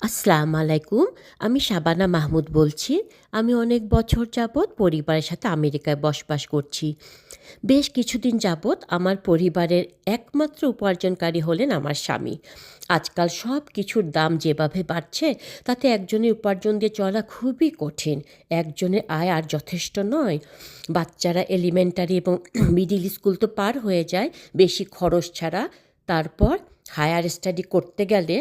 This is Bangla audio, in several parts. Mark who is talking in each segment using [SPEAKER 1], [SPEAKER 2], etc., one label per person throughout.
[SPEAKER 1] আসসালামু আলাইকুম। আমি শাবানা মাহমুদ বলছি। আমি অনেক বছর যাবৎ পরিবারের সাথে আমেরিকায় বসবাস করছি। বেশ কিছুদিন যাবৎ আমার পরিবারের একমাত্র উপার্জনকারী হলেন আমার স্বামী। আজকাল সব কিছুর দাম যেভাবে বাড়ছে, তাতে একজনের উপার্জন দিয়ে চলা খুবই কঠিন। একজনের আয় আর যথেষ্ট নয়। বাচ্চারা এলিমেন্টারি এবং মিডিল স্কুল তো পার হয়ে যায় বেশি খরচ ছাড়া। তারপর হায়ার স্টাডি করতে গেলে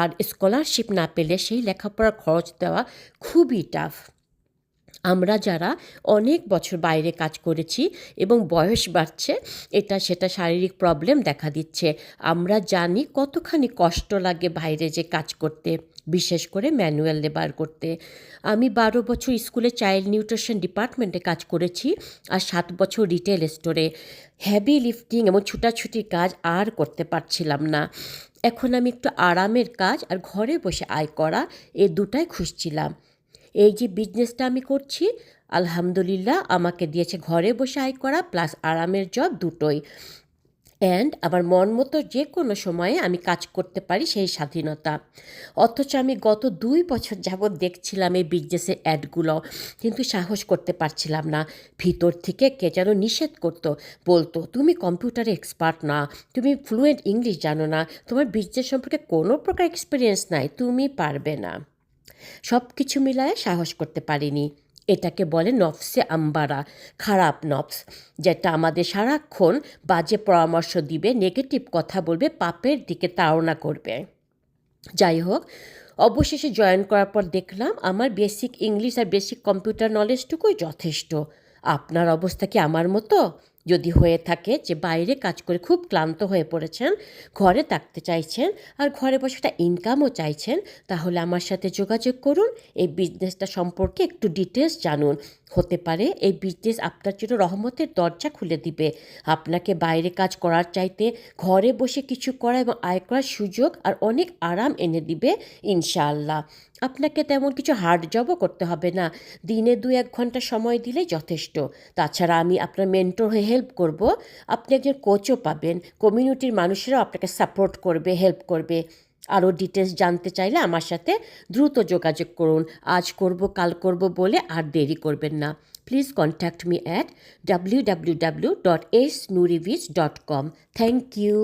[SPEAKER 1] আর স্কলারশিপ না পেলে সেই লেখাপড়ার খরচ দেওয়া খুবই টাফ। আমরা যারা অনেক বছর বাইরে কাজ করেছি এবং বয়স বাড়ছে, এটা সেটা শারীরিক প্রবলেম দেখা দিচ্ছে। আমরা জানি কতখানি কষ্ট লাগে বাইরে যে কাজ করতে, বিশেষ করে ম্যানুয়াল লেবার করতে। আমি 12 বছর স্কুলে চাইল্ড নিউট্রিশন ডিপার্টমেন্টে কাজ করেছি আর 7 বছর রিটেল স্টোরে। হেভি লিফটিং এবং ছুটাছুটির কাজ আর করতে পারছিলাম না। এখন আমি একটু আরামের কাজ আর ঘরে বসে আয় করা, এই দুটাই খুঁজছিলাম। এই যে বিজনেসটা আমি করছি, আলহামদুলিল্লাহ আমাকে দিয়েছে ঘরে বসে আয় করা প্লাস আরামের জব দুটোই। অ্যান্ড আমার মন মতো যে কোনো সময়ে আমি কাজ করতে পারি, সেই স্বাধীনতা। অথচ আমি গত 2 বছর যাবৎ দেখছিলাম এই বিজনেসের অ্যাডগুলো, কিন্তু সাহস করতে পারছিলাম না। ভিতর থেকে কে যেন নিষেধ করতো, বলতো তুমি কম্পিউটারে এক্সপার্ট না, তুমি ফ্লুয়েন্ট ইংলিশ জানো না, তোমার বিজনেস সম্পর্কে কোনো প্রকার এক্সপিরিয়েন্স নাই, তুমি পারবে না। সব কিছু মিলায়ে সাহস করতে পারিনি। এটাকে বলে নফসে আম্বারা, খারাপ নফস, যেটা আমাদের সারাক্ষণ বাজে পরামর্শ দিবে, নেগেটিভ কথা বলবে, পাপের দিকে তাড়না করবে। যাই হোক, অবশেষে জয়েন করার পর দেখলাম আমার বেসিক ইংলিশ আর বেসিক কম্পিউটার নলেজটুকুই যথেষ্ট। আপনার অবস্থা কি আমার মতো? যদি হয়ে থাকে যে বাইরে কাজ করে খুব ক্লান্ত হয়ে পড়েছেন, ঘরে থাকতে চাইছেন আর ঘরে বসে একটা ইনকামও চাইছেন, তাহলে আমার সাথে যোগাযোগ করুন। এই বিজনেসটা সম্পর্কে একটু ডিটেলস জানুন। হতে পারে এই বিজনেস আপনার জন্য রহমতের দরজা খুলে দিবে, আপনাকে বাইরে কাজ করার চাইতে ঘরে বসে কিছু করা এবং আয় করার সুযোগ আর অনেক আরাম এনে দিবে ইনশাআল্লাহ। আপনাকে তেমন কিছু হার্ড জবও করতে হবে না, দিনে 2-1 ঘন্টা সময় দিলেই যথেষ্ট। তাছাড়া আমি আপনার মেন্টর হয়ে হেল্প করব, আপনি একজন কোচও পাবেন, কমিউনিটির মানুষেরাও আপনাকে সাপোর্ট করবে, হেল্প করবে। আরও ডিটেলস জানতে চাইলে আমার সাথে দ্রুত যোগাযোগ করুন। আজ করব কাল করব বলে আর দেরি করবেন না। Please contact me at www.acenouriviz.com. Thank you.